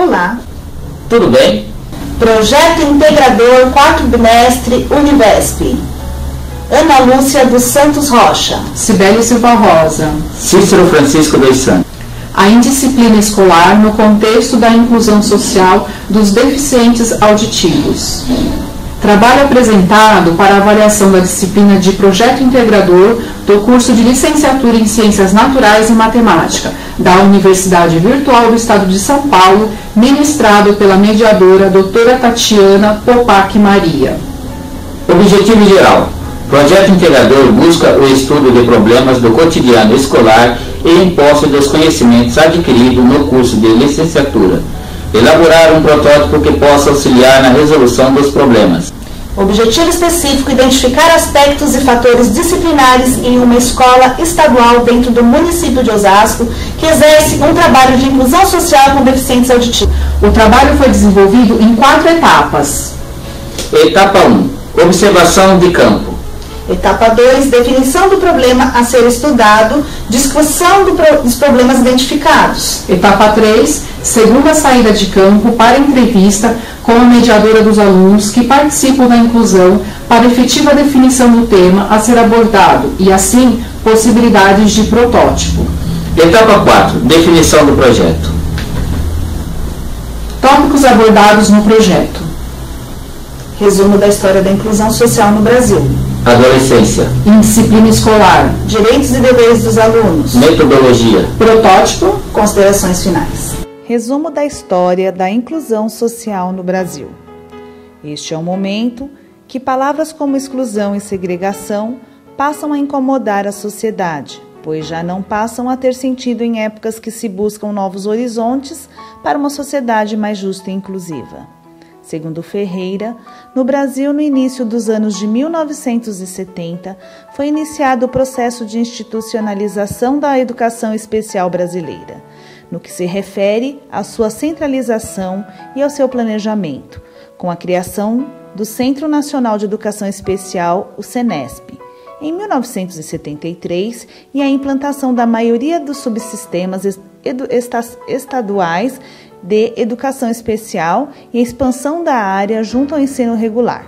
Olá. Tudo bem? Projeto Integrador, 4º bimestre, Univesp. Ana Lúcia dos Santos Rocha. Cibele Silva Rosa. Cícero Francisco dos Santos. A indisciplina escolar no contexto da inclusão social dos deficientes auditivos. Trabalho apresentado para avaliação da disciplina de Projeto Integrador do curso de Licenciatura em Ciências Naturais e Matemática da Universidade Virtual do Estado de São Paulo, ministrado pela mediadora doutora Tatiana Popac Maria. Objetivo geral. Projeto Integrador busca o estudo de problemas do cotidiano escolar e em posse dos conhecimentos adquiridos no curso de licenciatura. Elaborar um protótipo que possa auxiliar na resolução dos problemas. Objetivo específico: identificar aspectos e fatores disciplinares em uma escola estadual dentro do município de Osasco que exerce um trabalho de inclusão social com deficientes auditivos. O trabalho foi desenvolvido em 4 etapas. Etapa 1. Observação de campo. Etapa 2, definição do problema a ser estudado, discussão dos problemas identificados. Etapa 3, segunda saída de campo para entrevista com a mediadora dos alunos que participam da inclusão para efetiva definição do tema a ser abordado e, assim, possibilidades de protótipo. Etapa 4, definição do projeto. Tópicos abordados no projeto. Resumo da história da inclusão social no Brasil. Adolescência. Indisciplina escolar. Direitos e deveres dos alunos. Metodologia. Protótipo. Considerações finais. Resumo da história da inclusão social no Brasil. Este é o momento que palavras como exclusão e segregação passam a incomodar a sociedade, pois já não passam a ter sentido em épocas que se buscam novos horizontes para uma sociedade mais justa e inclusiva. Segundo Ferreira, no Brasil, no início dos anos de 1970, foi iniciado o processo de institucionalização da educação especial brasileira, no que se refere à sua centralização e ao seu planejamento, com a criação do Centro Nacional de Educação Especial, o CENESP, em 1973, e a implantação da maioria dos subsistemas estaduais de educação especial e a expansão da área junto ao ensino regular.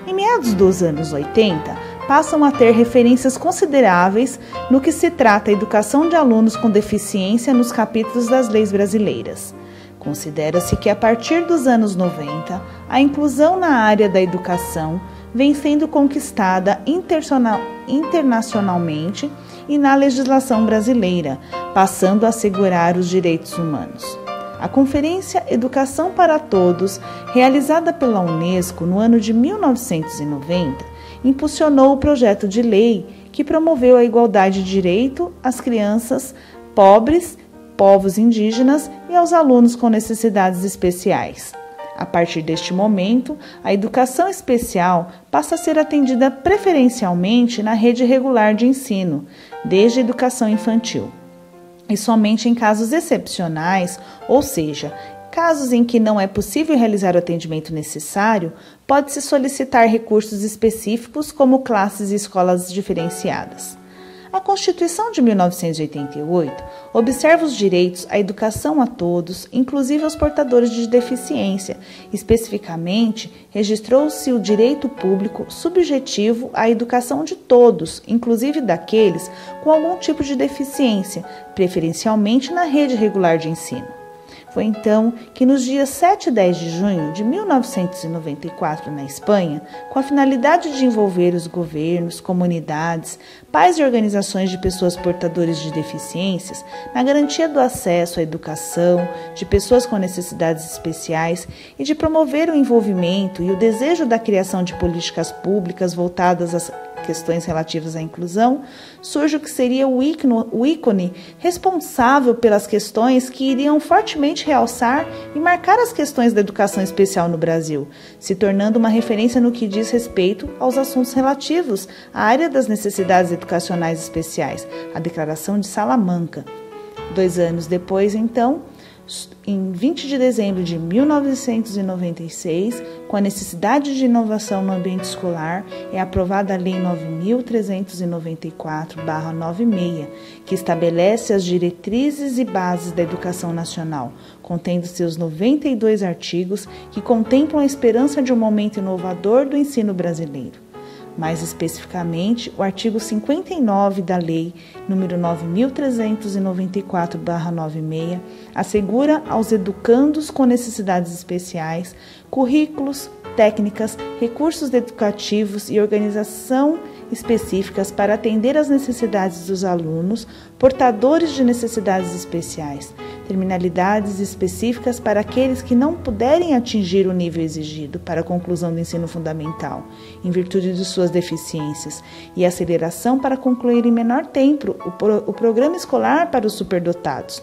Em meados dos anos 80, passam a ter referências consideráveis no que se trata a educação de alunos com deficiência nos capítulos das leis brasileiras. Considera-se que a partir dos anos 90, a inclusão na área da educação vem sendo conquistada internacionalmente e na legislação brasileira, passando a assegurar os direitos humanos. A Conferência Educação para Todos, realizada pela Unesco no ano de 1990, impulsionou o projeto de lei que promoveu a igualdade de direito às crianças pobres, povos indígenas e aos alunos com necessidades especiais. A partir deste momento, a educação especial passa a ser atendida preferencialmente na rede regular de ensino, desde a educação infantil. E somente em casos excepcionais, ou seja, casos em que não é possível realizar o atendimento necessário, pode-se solicitar recursos específicos como classes e escolas diferenciadas. A Constituição de 1988 observa os direitos à educação a todos, inclusive aos portadores de deficiência. Especificamente, registrou-se o direito público subjetivo à educação de todos, inclusive daqueles com algum tipo de deficiência, preferencialmente na rede regular de ensino. Foi então que nos dias 7 e 10 de junho de 1994, na Espanha, com a finalidade de envolver os governos, comunidades, pais e organizações de pessoas portadoras de deficiências na garantia do acesso à educação de pessoas com necessidades especiais e de promover o envolvimento e o desejo da criação de políticas públicas voltadas às questões relativas à inclusão, surge o que seria o ícone responsável pelas questões que iriam fortemente realçar e marcar as questões da educação especial no Brasil, se tornando uma referência no que diz respeito aos assuntos relativos à área das necessidades educacionais especiais, a Declaração de Salamanca. 2 anos depois, então, Em 20 de dezembro de 1996, com a necessidade de inovação no ambiente escolar, é aprovada a Lei 9.394/96, que estabelece as diretrizes e bases da educação nacional, contendo seus 92 artigos que contemplam a esperança de um momento inovador do ensino brasileiro. Mais especificamente, o artigo 59 da Lei nº 9.394/96 assegura aos educandos com necessidades especiais currículos, técnicas, recursos educativos e organização específicas para atender às necessidades dos alunos portadores de necessidades especiais, terminalidades específicas para aqueles que não puderem atingir o nível exigido para a conclusão do ensino fundamental, em virtude de suas deficiências, e aceleração para concluir em menor tempo o programa escolar para os superdotados.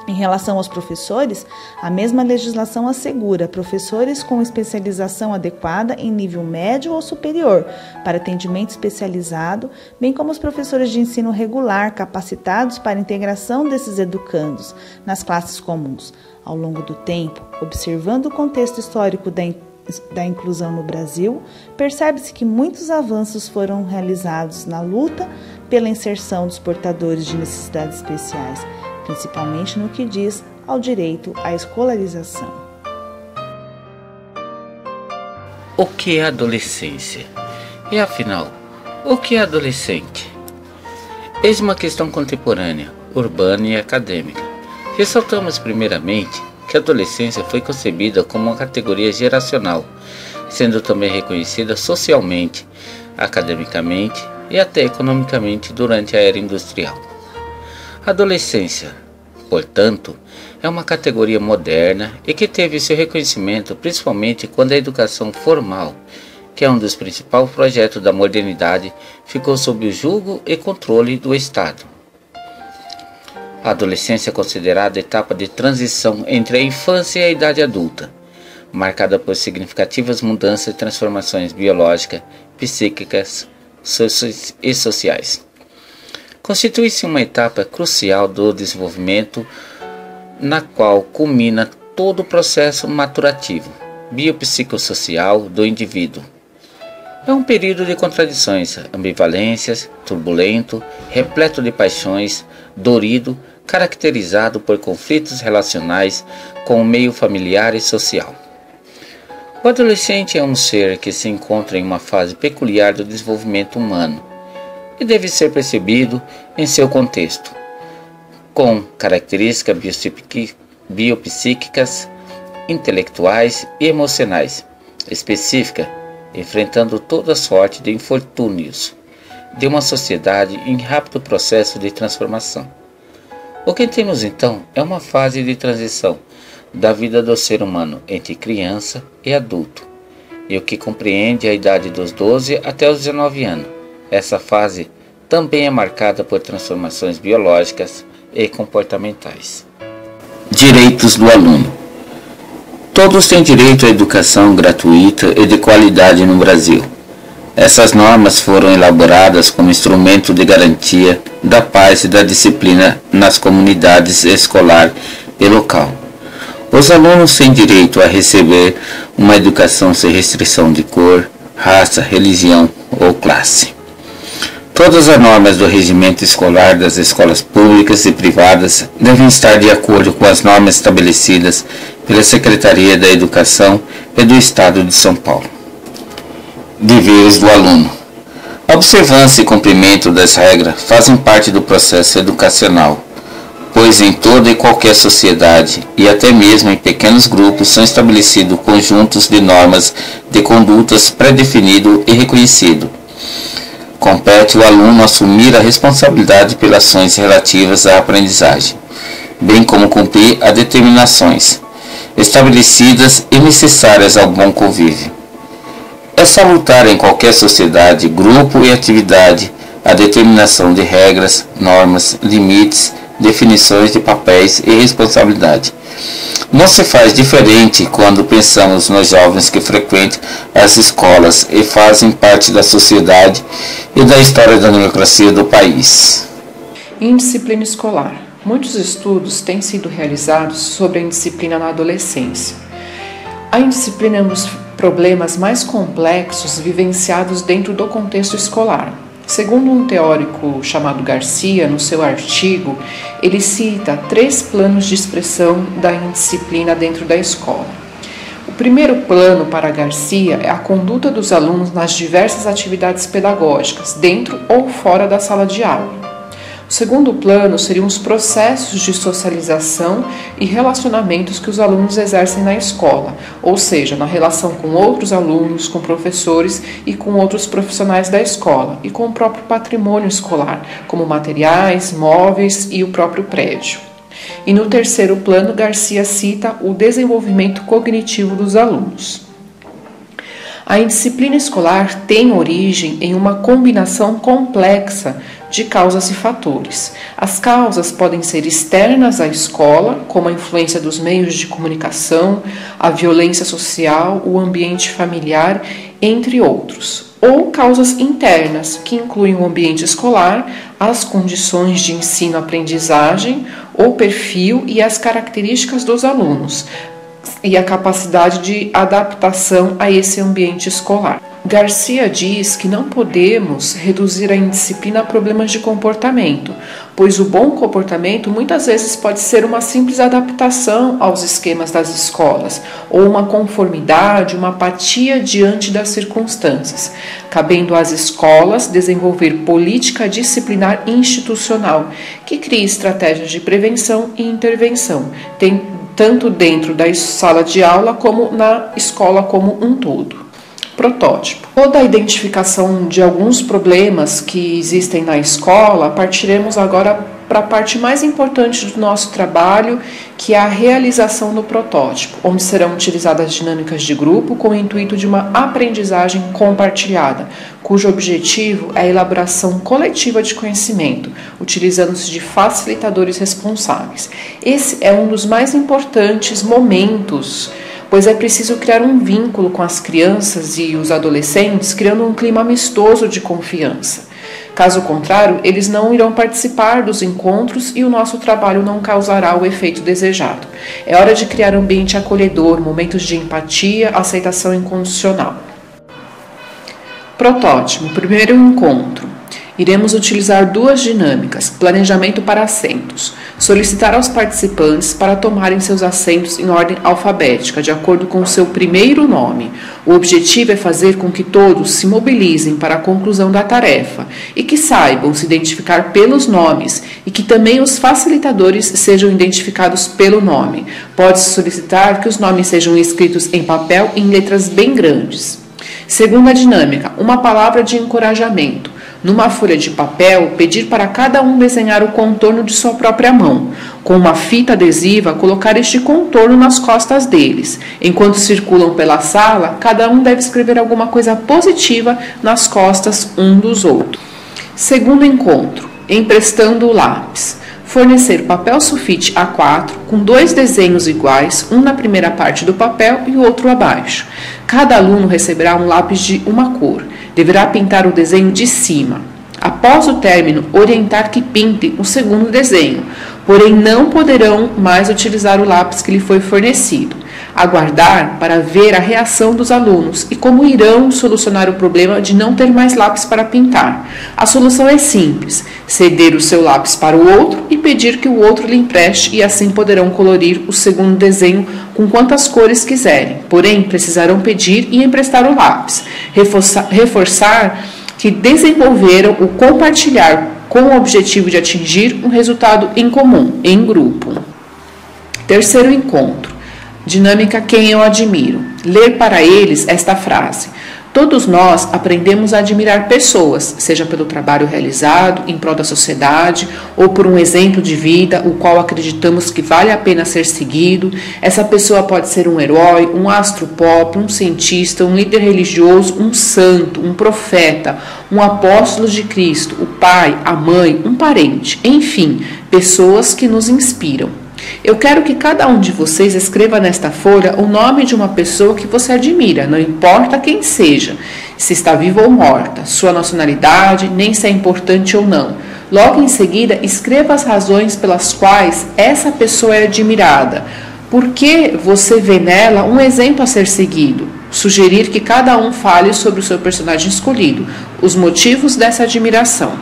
Em relação aos professores, a mesma legislação assegura professores com especialização adequada em nível médio ou superior para atendimento especializado, bem como os professores de ensino regular capacitados para a integração desses educandos nas classes comuns. Ao longo do tempo, observando o contexto histórico da inclusão no Brasil, percebe-se que muitos avanços foram realizados na luta pela inserção dos portadores de necessidades especiais, principalmente no que diz ao direito à escolarização. O que é adolescência? E afinal, o que é adolescente? Eis uma questão contemporânea, urbana e acadêmica. Ressaltamos primeiramente que a adolescência foi concebida como uma categoria geracional, sendo também reconhecida socialmente, academicamente e até economicamente durante a era industrial. A adolescência, portanto, é uma categoria moderna e que teve seu reconhecimento principalmente quando a educação formal, que é um dos principais projetos da modernidade, ficou sob o jugo e controle do Estado. A adolescência é considerada a etapa de transição entre a infância e a idade adulta, marcada por significativas mudanças e transformações biológicas, psíquicas e sociais. Constitui-se uma etapa crucial do desenvolvimento, na qual culmina todo o processo maturativo, biopsicossocial do indivíduo. É um período de contradições, ambivalências, turbulento, repleto de paixões, dorido, caracterizado por conflitos relacionais com o meio familiar e social. O adolescente é um ser que se encontra em uma fase peculiar do desenvolvimento humano, e deve ser percebido em seu contexto, com características biopsíquicas, intelectuais e emocionais específicas, enfrentando toda sorte de infortúnios de uma sociedade em rápido processo de transformação. O que temos então é uma fase de transição da vida do ser humano entre criança e adulto, e o que compreende a idade dos 12 até os 19 anos. Essa fase também é marcada por transformações biológicas e comportamentais. Direitos do aluno. Todos têm direito à educação gratuita e de qualidade no Brasil. Essas normas foram elaboradas como instrumento de garantia da paz e da disciplina nas comunidades escolar e local. Os alunos têm direito a receber uma educação sem restrição de cor, raça, religião ou classe. Todas as normas do regimento escolar das escolas públicas e privadas devem estar de acordo com as normas estabelecidas pela Secretaria da Educação e do Estado de São Paulo. Deveres do aluno. A observância e cumprimento das regras fazem parte do processo educacional, pois em toda e qualquer sociedade, e até mesmo em pequenos grupos, são estabelecidos conjuntos de normas de condutas pré-definido e reconhecido. Compete ao aluno assumir a responsabilidade pelas ações relativas à aprendizagem, bem como cumprir as determinações estabelecidas e necessárias ao bom convívio. É salutar em qualquer sociedade, grupo e atividade a determinação de regras, normas, limites, definições de papéis e responsabilidade. Não se faz diferente quando pensamos nos jovens que frequentam as escolas e fazem parte da sociedade e da história da democracia do país. Indisciplina escolar. Muitos estudos têm sido realizados sobre a indisciplina na adolescência. A indisciplina é um dos problemas mais complexos vivenciados dentro do contexto escolar. Segundo um teórico chamado Garcia, no seu artigo, ele cita 3 planos de expressão da indisciplina dentro da escola. O primeiro plano para Garcia é a conduta dos alunos nas diversas atividades pedagógicas, dentro ou fora da sala de aula. O segundo plano seriam os processos de socialização e relacionamentos que os alunos exercem na escola, ou seja, na relação com outros alunos, com professores e com outros profissionais da escola, e com o próprio patrimônio escolar, como materiais, móveis e o próprio prédio. E no terceiro plano, Garcia cita o desenvolvimento cognitivo dos alunos. A indisciplina escolar tem origem em uma combinação complexa de causas e fatores. As causas podem ser externas à escola, como a influência dos meios de comunicação, a violência social, o ambiente familiar, entre outros. Ou causas internas, que incluem o ambiente escolar, as condições de ensino-aprendizagem, o perfil e as características dos alunos, e a capacidade de adaptação a esse ambiente escolar. Garcia diz que não podemos reduzir a indisciplina a problemas de comportamento, pois o bom comportamento muitas vezes pode ser uma simples adaptação aos esquemas das escolas, ou uma conformidade, uma apatia diante das circunstâncias, cabendo às escolas desenvolver política disciplinar institucional, que crie estratégias de prevenção e intervenção, tanto dentro da sala de aula como na escola como um todo. Protótipo. Toda a identificação de alguns problemas que existem na escola, partiremos agora para a parte mais importante do nosso trabalho, que é a realização do protótipo, onde serão utilizadas dinâmicas de grupo com o intuito de uma aprendizagem compartilhada, cujo objetivo é a elaboração coletiva de conhecimento, utilizando-se de facilitadores responsáveis. Esse é um dos mais importantes momentos, pois é preciso criar um vínculo com as crianças e os adolescentes, criando um clima amistoso de confiança. Caso contrário, eles não irão participar dos encontros e o nosso trabalho não causará o efeito desejado. É hora de criar um ambiente acolhedor, momentos de empatia, aceitação incondicional. Protótipo, primeiro encontro. Iremos utilizar 2 dinâmicas: planejamento para assentos. Solicitar aos participantes para tomarem seus assentos em ordem alfabética, de acordo com o seu primeiro nome. O objetivo é fazer com que todos se mobilizem para a conclusão da tarefa e que saibam se identificar pelos nomes e que também os facilitadores sejam identificados pelo nome. Pode-se solicitar que os nomes sejam escritos em papel em letras bem grandes. Segunda dinâmica, uma palavra de encorajamento. Numa folha de papel, pedir para cada um desenhar o contorno de sua própria mão. Com uma fita adesiva, colocar este contorno nas costas deles. Enquanto circulam pela sala, cada um deve escrever alguma coisa positiva nas costas um dos outros. Segundo encontro, emprestando o lápis. Fornecer papel sulfite A4 com 2 desenhos iguais, um na primeira parte do papel e o outro abaixo. Cada aluno receberá um lápis de uma cor. Deverá pintar o desenho de cima. Após o término, orientar que pinte o segundo desenho, porém não poderão mais utilizar o lápis que lhe foi fornecido. Aguardar para ver a reação dos alunos e como irão solucionar o problema de não ter mais lápis para pintar. A solução é simples: ceder o seu lápis para o outro e pedir que o outro lhe empreste, e assim poderão colorir o segundo desenho com quantas cores quiserem. Porém, precisarão pedir e emprestar o lápis. Reforçar que desenvolveram o compartilhar com o objetivo de atingir um resultado em comum, em grupo. Terceiro encontro. Dinâmica quem eu admiro. Ler para eles esta frase: todos nós aprendemos a admirar pessoas, seja pelo trabalho realizado em prol da sociedade ou por um exemplo de vida, o qual acreditamos que vale a pena ser seguido. Essa pessoa pode ser um herói, um astro pop, um cientista, um líder religioso, um santo, um profeta, um apóstolo de Cristo, o pai, a mãe, um parente, enfim, pessoas que nos inspiram. Eu quero que cada um de vocês escreva nesta folha o nome de uma pessoa que você admira, não importa quem seja, se está viva ou morta, sua nacionalidade, nem se é importante ou não. Logo em seguida, escreva as razões pelas quais essa pessoa é admirada. Por que você vê nela um exemplo a ser seguido? Sugerir que cada um fale sobre o seu personagem escolhido, os motivos dessa admiração.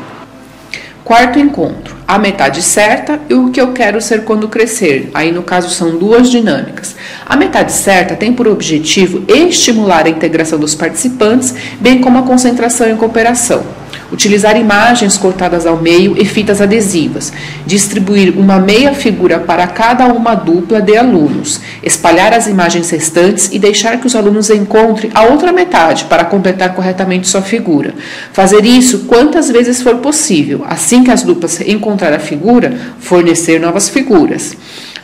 Quarto encontro, a metade certa e o que eu quero ser quando crescer. Aí no caso são duas dinâmicas. A metade certa tem por objetivo estimular a integração dos participantes, bem como a concentração e cooperação. Utilizar imagens cortadas ao meio e fitas adesivas. Distribuir uma meia figura para cada uma dupla de alunos. Espalhar as imagens restantes e deixar que os alunos encontrem a outra metade para completar corretamente sua figura. Fazer isso quantas vezes for possível. Assim que as duplas encontrar a figura, fornecer novas figuras.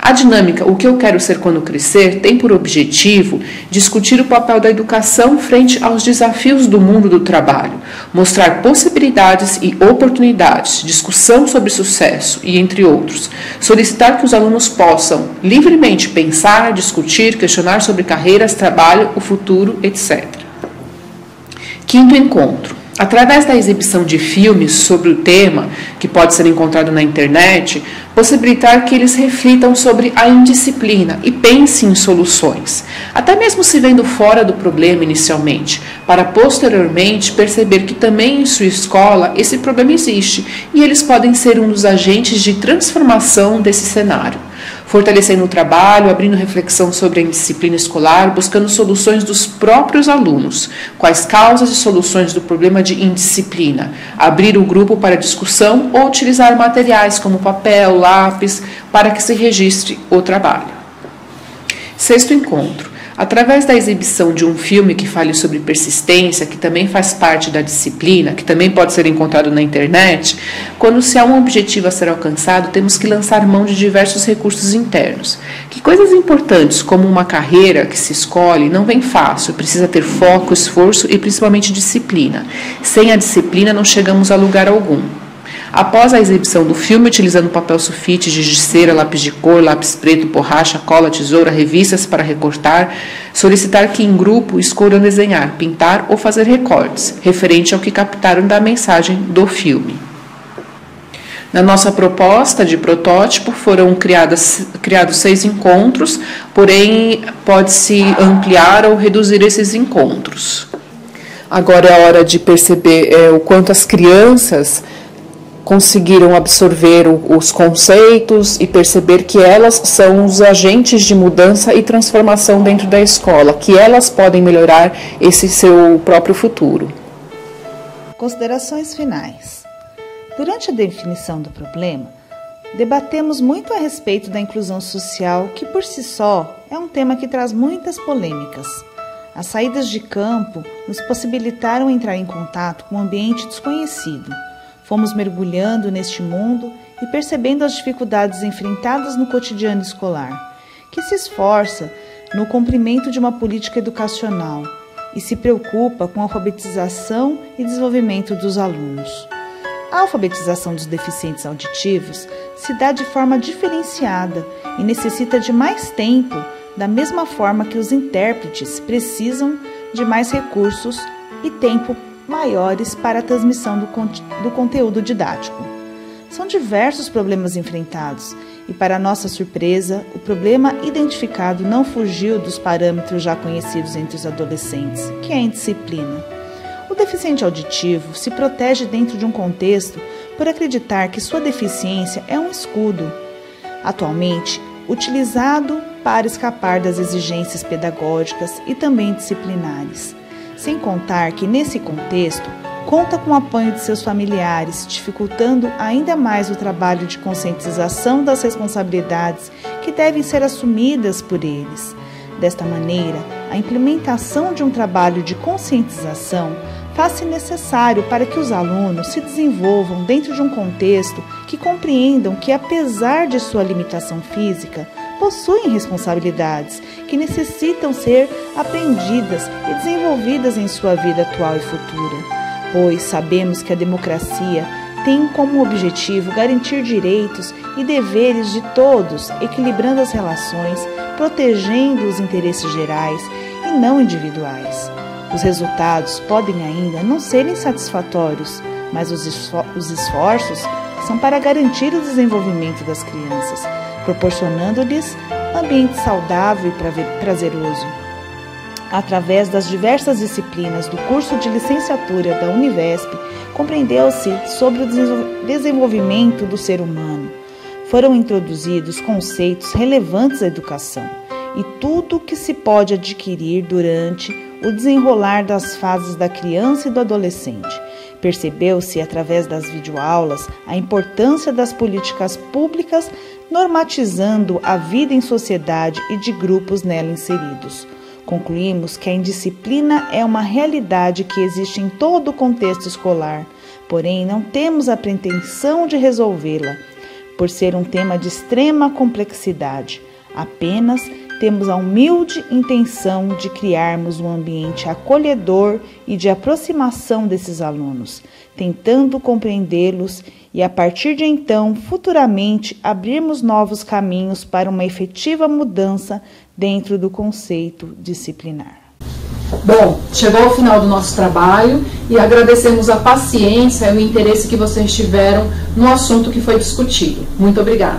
A dinâmica O que eu quero ser quando crescer tem por objetivo discutir o papel da educação frente aos desafios do mundo do trabalho, mostrar possibilidades e oportunidades, discussão sobre sucesso e entre outros, solicitar que os alunos possam livremente pensar, discutir, questionar sobre carreiras, trabalho, o futuro, etc. Quinto encontro. Através da exibição de filmes sobre o tema, que pode ser encontrado na internet, possibilitar que eles reflitam sobre a indisciplina e pensem em soluções, até mesmo se vendo fora do problema inicialmente, para posteriormente perceber que também em sua escola esse problema existe e eles podem ser um dos agentes de transformação desse cenário. Fortalecendo o trabalho, abrindo reflexão sobre a indisciplina escolar, buscando soluções dos próprios alunos, quais causas e soluções do problema de indisciplina, abrir o grupo para discussão ou utilizar materiais como papel, lápis, para que se registre o trabalho. Sexto encontro. Através da exibição de um filme que fale sobre persistência, que também faz parte da disciplina, que também pode ser encontrado na internet, quando se há um objetivo a ser alcançado, temos que lançar mão de diversos recursos internos. Que coisas importantes, como uma carreira que se escolhe, não vem fácil, precisa ter foco, esforço e principalmente disciplina. Sem a disciplina não chegamos a lugar algum. Após a exibição do filme, utilizando papel sulfite, giz de cera, lápis de cor, lápis preto, borracha, cola, tesoura, revistas para recortar, solicitar que em grupo escolham desenhar, pintar ou fazer recortes, referente ao que captaram da mensagem do filme. Na nossa proposta de protótipo foram criados 6 encontros, porém pode-se ampliar ou reduzir esses encontros. Agora é a hora de perceber o quanto as crianças conseguiram absorver os conceitos e perceber que elas são os agentes de mudança e transformação dentro da escola, que elas podem melhorar esse seu próprio futuro. Considerações finais. Durante a definição do problema, debatemos muito a respeito da inclusão social, que por si só é um tema que traz muitas polêmicas. As saídas de campo nos possibilitaram entrar em contato com um ambiente desconhecido. Fomos mergulhando neste mundo e percebendo as dificuldades enfrentadas no cotidiano escolar, que se esforça no cumprimento de uma política educacional e se preocupa com a alfabetização e desenvolvimento dos alunos. A alfabetização dos deficientes auditivos se dá de forma diferenciada e necessita de mais tempo, da mesma forma que os intérpretes precisam de mais recursos e tempo maiores para a transmissão do conteúdo didático. São diversos problemas enfrentados e, para nossa surpresa, o problema identificado não fugiu dos parâmetros já conhecidos entre os adolescentes, que é a indisciplina. O deficiente auditivo se protege dentro de um contexto por acreditar que sua deficiência é um escudo, atualmente utilizado para escapar das exigências pedagógicas e também disciplinares. Sem contar que, nesse contexto, conta com o apoio de seus familiares, dificultando ainda mais o trabalho de conscientização das responsabilidades que devem ser assumidas por eles. Desta maneira, a implementação de um trabalho de conscientização faz-se necessário para que os alunos se desenvolvam dentro de um contexto que compreendam que, apesar de sua limitação física, possuem responsabilidades que necessitam ser aprendidas e desenvolvidas em sua vida atual e futura, pois sabemos que a democracia tem como objetivo garantir direitos e deveres de todos, equilibrando as relações, protegendo os interesses gerais e não individuais. Os resultados podem ainda não serem satisfatórios, mas os esforços são para garantir o desenvolvimento das crianças, proporcionando-lhes um ambiente saudável e prazeroso. Através das diversas disciplinas do curso de licenciatura da Univesp, compreendeu-se sobre o desenvolvimento do ser humano. Foram introduzidos conceitos relevantes à educação e tudo o que se pode adquirir durante o desenrolar das fases da criança e do adolescente. Percebeu-se, através das videoaulas, a importância das políticas públicas normatizando a vida em sociedade e de grupos nela inseridos. Concluímos que a indisciplina é uma realidade que existe em todo o contexto escolar, porém não temos a pretensão de resolvê-la, por ser um tema de extrema complexidade. Apenas temos a humilde intenção de criarmos um ambiente acolhedor e de aproximação desses alunos, tentando compreendê-los e, a partir de então, futuramente, abrirmos novos caminhos para uma efetiva mudança dentro do conceito disciplinar. Bom, chegou ao final do nosso trabalho e agradecemos a paciência e o interesse que vocês tiveram no assunto que foi discutido. Muito obrigada.